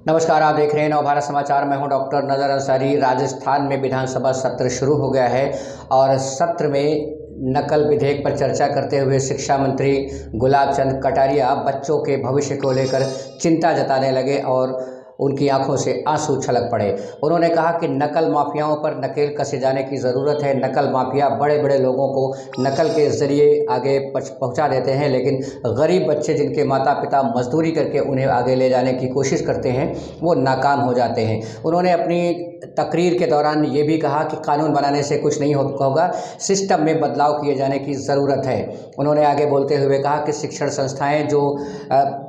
नमस्कार, आप देख रहे हैं नवभारत समाचार। मैं हूं डॉक्टर नजर अंसारी। राजस्थान में विधानसभा सत्र शुरू हो गया है और सत्र में नकल विधेयक पर चर्चा करते हुए शिक्षा मंत्री गुलाब चंद कटारिया बच्चों के भविष्य को लेकर चिंता जताने लगे और उनकी आंखों से आंसू छलक पड़े। उन्होंने कहा कि नकल माफियाओं पर नकेल कसे जाने की ज़रूरत है। नकल माफिया बड़े बड़े लोगों को नकल के ज़रिए आगे पहुंचा देते हैं, लेकिन गरीब बच्चे जिनके माता पिता मजदूरी करके उन्हें आगे ले जाने की कोशिश करते हैं वो नाकाम हो जाते हैं। उन्होंने अपनी तकरीर के दौरान ये भी कहा कि कानून बनाने से कुछ नहीं होगा, सिस्टम में बदलाव किए जाने की ज़रूरत है। उन्होंने आगे बोलते हुए कहा कि शिक्षण संस्थाएं जो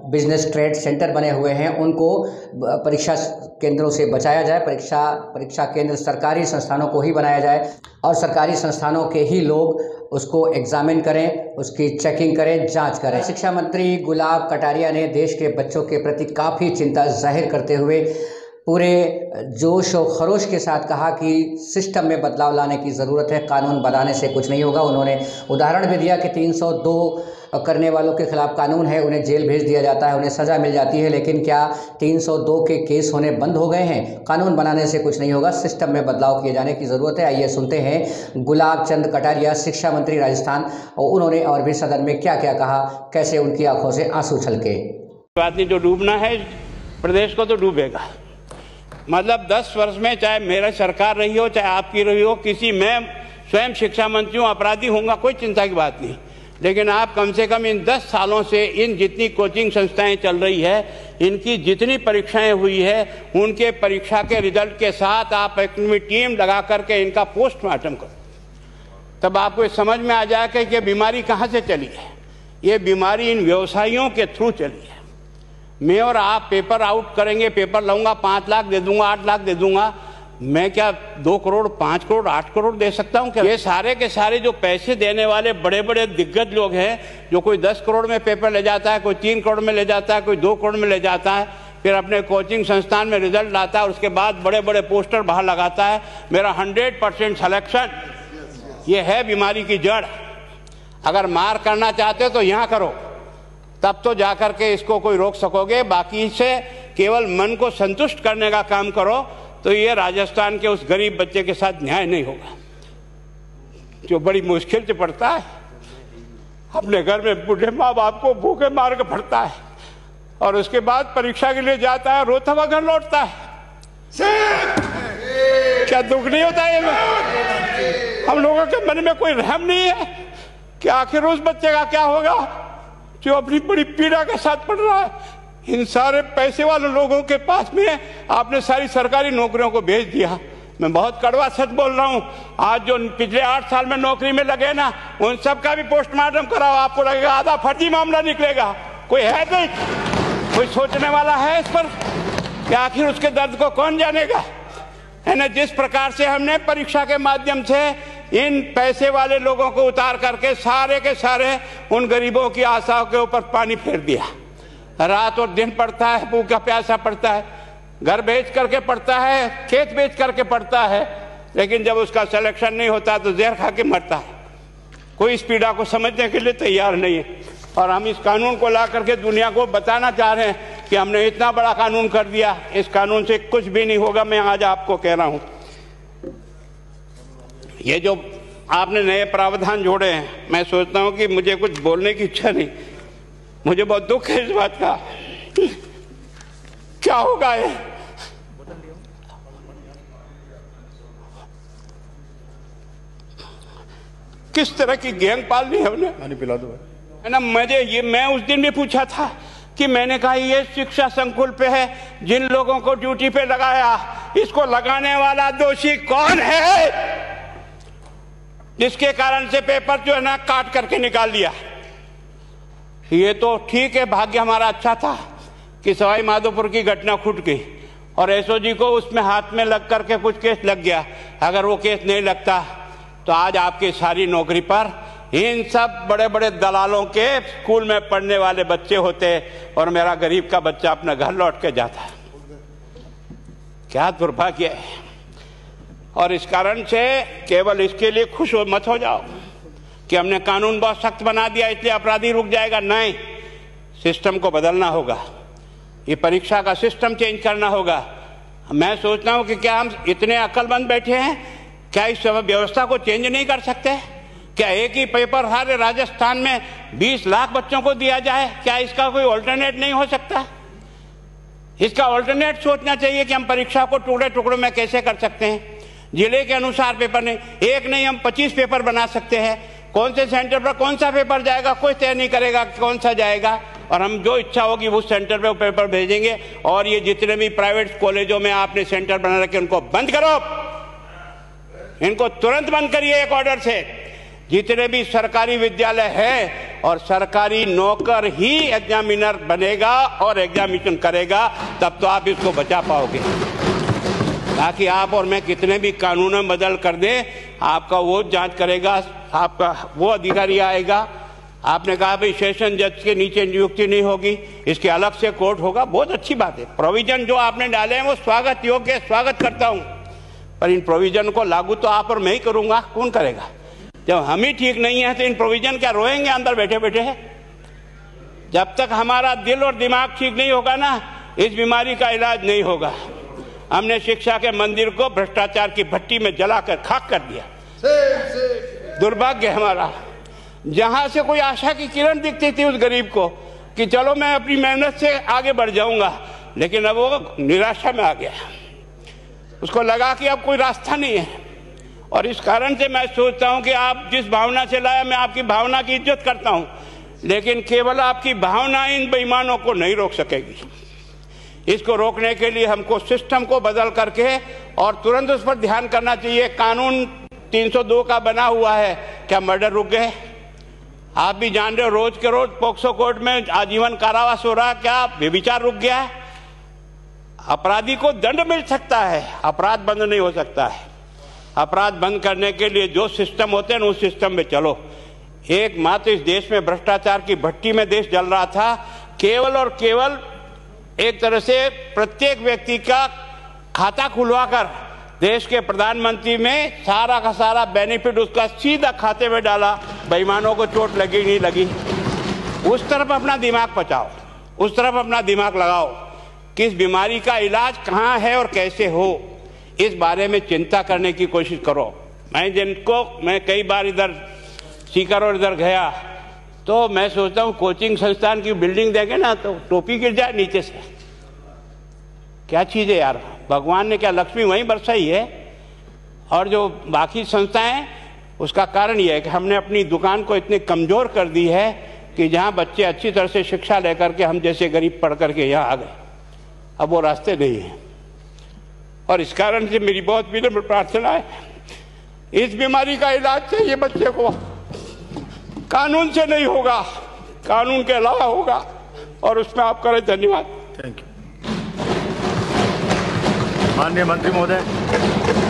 बिजनेस ट्रेड सेंटर बने हुए हैं उनको परीक्षा केंद्रों से बचाया जाए। परीक्षा केंद्र सरकारी संस्थानों को ही बनाया जाए और सरकारी संस्थानों के ही लोग उसको एग्जामिन करें, उसकी चेकिंग करें, जांच करें। शिक्षा मंत्री गुलाब कटारिया ने देश के बच्चों के प्रति काफ़ी चिंता जाहिर करते हुए पूरे जोश और खरोश के साथ कहा कि सिस्टम में बदलाव लाने की ज़रूरत है, कानून बनाने से कुछ नहीं होगा। उन्होंने उदाहरण भी दिया कि 302 करने वालों के खिलाफ कानून है, उन्हें जेल भेज दिया जाता है, उन्हें सज़ा मिल जाती है, लेकिन क्या 302 के केस होने बंद हो गए हैं? कानून बनाने से कुछ नहीं होगा, सिस्टम में बदलाव किए जाने की ज़रूरत है। आइए सुनते हैं गुलाब चंद कटारिया, शिक्षा मंत्री राजस्थान, और उन्होंने और भी सदन में क्या क्या कहा, कैसे उनकी आंखों से आंसू छलके। बात नहीं, जो डूबना है प्रदेश को तो डूबेगा। मतलब 10 वर्ष में चाहे मेरा सरकार रही हो चाहे आपकी रही हो, किसी मैं स्वयं शिक्षा मंत्री हूँ, अपराधी होऊंगा, कोई चिंता की बात नहीं। लेकिन आप कम से कम इन 10 सालों से इन जितनी कोचिंग संस्थाएं चल रही है, इनकी जितनी परीक्षाएं हुई है, उनके परीक्षा के रिजल्ट के साथ आप एक टीम लगा करके इनका पोस्टमार्टम करो, तब आपको समझ में आ जाएगा कि ये बीमारी कहाँ से चली है। ये बीमारी इन व्यवसायियों के थ्रू चली है। मैं और आप पेपर आउट करेंगे, पेपर लाऊंगा, 5 लाख दे दूंगा, 8 लाख दे दूंगा, मैं क्या 2 करोड़, 5 करोड़, 8 करोड़ दे सकता हूं क्या? ये सारे के सारे जो पैसे देने वाले बड़े बड़े दिग्गज लोग हैं, जो कोई 10 करोड़ में पेपर ले जाता है, कोई 3 करोड़ में ले जाता है, कोई 2 करोड़ में ले जाता है, फिर अपने कोचिंग संस्थान में रिजल्ट लाता है, उसके बाद बड़े बड़े पोस्टर बाहर लगाता है, मेरा 100% सिलेक्शन। ये है बीमारी की जड़। अगर मार करना चाहते हो तो यहाँ करो, तब तो जाकर के इसको कोई रोक सकोगे। बाकी से केवल मन को संतुष्ट करने का काम करो तो ये राजस्थान के उस गरीब बच्चे के साथ न्याय नहीं होगा, जो बड़ी मुश्किल से पढ़ता है, अपने घर में बूढ़े माँ बाप को भूखे मार के पढ़ता है और उसके बाद परीक्षा के लिए जाता है, रोता हुआ घर लौटता है। क्या दुख नहीं होता है? हम लोगों के मन में कोई रहम नहीं है कि आखिर उस बच्चे का क्या होगा जो अपनी बड़ी पीड़ा के साथ पढ़ रहा है। इन सारे पैसे वाले लोगों के पास में आपने सारी सरकारी नौकरियों को भेज दिया। मैं बहुत कड़वा सच बोल रहा हूं। आज जो पिछले 8 साल में नौकरी में लगे ना, उन सब का भी पोस्टमार्टम कराओ, आपको लगेगा आधा फर्जी मामला निकलेगा। कोई है नहीं, कोई सोचने वाला है इस पर कि आखिर उसके दर्द को कौन जानेगा? है ना, जिस प्रकार से हमने परीक्षा के माध्यम से इन पैसे वाले लोगों को उतार करके सारे के सारे उन गरीबों की आशाओं के ऊपर पानी फेर दिया। रात और दिन पढ़ता है, भूखा प्यासा पढ़ता है, घर बेच करके पढ़ता है, खेत बेच करके पढ़ता है, लेकिन जब उसका सिलेक्शन नहीं होता तो जहर खा के मरता है। कोई इस पीड़ा को समझने के लिए तैयार नहीं है और हम इस कानून को ला करके दुनिया को बताना चाह रहे हैं कि हमने इतना बड़ा कानून कर दिया। इस कानून से कुछ भी नहीं होगा। मैं आज आपको कह रहा हूं, ये जो आपने नए प्रावधान जोड़े हैं, मैं सोचता हूं कि मुझे कुछ बोलने की इच्छा नहीं, मुझे बहुत दुख है इस बात का। क्या होगा ये? किस तरह की गैंग पालनी है उन्हें? पानी पिला दो, है ना। मैं उस दिन भी पूछा था कि मैंने कहा ये शिक्षा संकुल पे है, जिन लोगों को ड्यूटी पे लगाया, इसको लगाने वाला दोषी कौन है, जिसके कारण से पेपर जो है ना काट करके निकाल दिया। ये तो ठीक है, भाग्य हमारा अच्छा था कि सवाई माधोपुर की घटना खुट गई और एसओजी को उसमें हाथ में लग करके कुछ केस लग गया। अगर वो केस नहीं लगता तो आज आपकी सारी नौकरी पर इन सब बड़े बड़े दलालों के स्कूल में पढ़ने वाले बच्चे होते और मेरा गरीब का बच्चा अपना घर लौट के जाता। क्या दुर्भाग्य है। और इस कारण से केवल इसके लिए खुश मत हो जाओ कि हमने कानून बहुत सख्त बना दिया इसलिए अपराधी रुक जाएगा। नहीं, सिस्टम को बदलना होगा। ये परीक्षा का सिस्टम चेंज करना होगा। मैं सोचता हूं कि क्या हम इतने अक्लमंद बैठे हैं, क्या इस व्यवस्था को चेंज नहीं कर सकते? क्या एक ही पेपर सारे राजस्थान में 20 लाख बच्चों को दिया जाए? क्या इसका कोई ऑल्टरनेट नहीं हो सकता? इसका ऑल्टरनेट सोचना चाहिए कि हम परीक्षा को टुकड़े टुकड़ों में कैसे कर सकते हैं। जिले के अनुसार पेपर नहीं, एक नहीं हम 25 पेपर बना सकते हैं। कौन से सेंटर पर कौन सा पेपर जाएगा कोई तय नहीं करेगा कौन सा जाएगा, और हम जो इच्छा होगी उस सेंटर पे वो पेपर भेजेंगे। और ये जितने भी प्राइवेट कॉलेजों में आपने सेंटर बना रखे उनको बंद करो, इनको तुरंत बंद करिए एक ऑर्डर से। जितने भी सरकारी विद्यालय है और सरकारी नौकर ही एग्जामिनर बनेगा और एग्जामिनेशन करेगा, तब तो आप इसको बचा पाओगे। ताकि आप और मैं कितने भी कानून बदल कर दें, आपका वो जांच करेगा, आपका वो अधिकारी आएगा। आपने कहा भाई सेशन जज के नीचे नियुक्ति नहीं होगी, इसके अलग से कोर्ट होगा, बहुत अच्छी बात है। प्रोविजन जो आपने डाले हैं वो स्वागत योग्य, स्वागत करता हूं, पर इन प्रोविजन को लागू तो आप और मैं ही करूंगा, कौन करेगा? जब हम ही ठीक नहीं है तो इन प्रोविजन क्या रोएंगे अंदर बैठे बैठे? जब तक हमारा दिल और दिमाग ठीक नहीं होगा ना, इस बीमारी का इलाज नहीं होगा। हमने शिक्षा के मंदिर को भ्रष्टाचार की भट्टी में जलाकर खाक कर दिया। दुर्भाग्य हमारा, जहां से कोई आशा की किरण दिखती थी उस गरीब को कि चलो मैं अपनी मेहनत से आगे बढ़ जाऊंगा, लेकिन अब वो निराशा में आ गया। उसको लगा कि अब कोई रास्ता नहीं है। और इस कारण से मैं सोचता हूं कि आप जिस भावना से लाया, मैं आपकी भावना की इज्जत करता हूं, लेकिन केवल आपकी भावना इन बेईमानों को नहीं रोक सकेगी। इसको रोकने के लिए हमको सिस्टम को बदल करके और तुरंत उस पर ध्यान करना चाहिए। कानून 302 का बना हुआ है, क्या मर्डर रुक गए? आप भी जान रहे हो, रोज के रोज पोक्सो कोर्ट में आजीवन कारावास हो रहा, क्या व्यभिचार रुक गया है? अपराधी को दंड मिल सकता है, अपराध बंद नहीं हो सकता है। अपराध बंद करने के लिए जो सिस्टम होते हैं उस सिस्टम में चलो। एकमात्र इस देश में भ्रष्टाचार की भट्टी में देश जल रहा था, केवल और केवल एक तरह से प्रत्येक व्यक्ति का खाता खुलवाकर देश के प्रधानमंत्री में सारा का सारा बेनिफिट उसका सीधा खाते में डाला। बेईमानों को चोट लगी नहीं लगी, उस तरफ अपना दिमाग बचाओ, उस तरफ अपना दिमाग लगाओ। किस बीमारी का इलाज कहाँ है और कैसे हो, इस बारे में चिंता करने की कोशिश करो। मैं कई बार इधर सीकर और इधर गया तो मैं सोचता हूँ कोचिंग संस्थान की बिल्डिंग देखें ना तो टोपी गिर जाए नीचे से। क्या चीज़ है यार, भगवान ने क्या लक्ष्मी वहीं बरसाई है? और जो बाकी संस्थाएं, उसका कारण यह है कि हमने अपनी दुकान को इतनी कमज़ोर कर दी है कि जहाँ बच्चे अच्छी तरह से शिक्षा लेकर के हम जैसे गरीब पढ़ करके यहाँ आ गए, अब वो रास्ते नहीं हैं। और इस कारण से मेरी बहुत विनम्र प्रार्थना है, इस बीमारी का इलाज चाहिए बच्चे को, कानून से नहीं होगा, कानून के अलावा होगा, और उसमें आप करें। धन्यवाद। Thank you. माननीय मंत्री महोदय।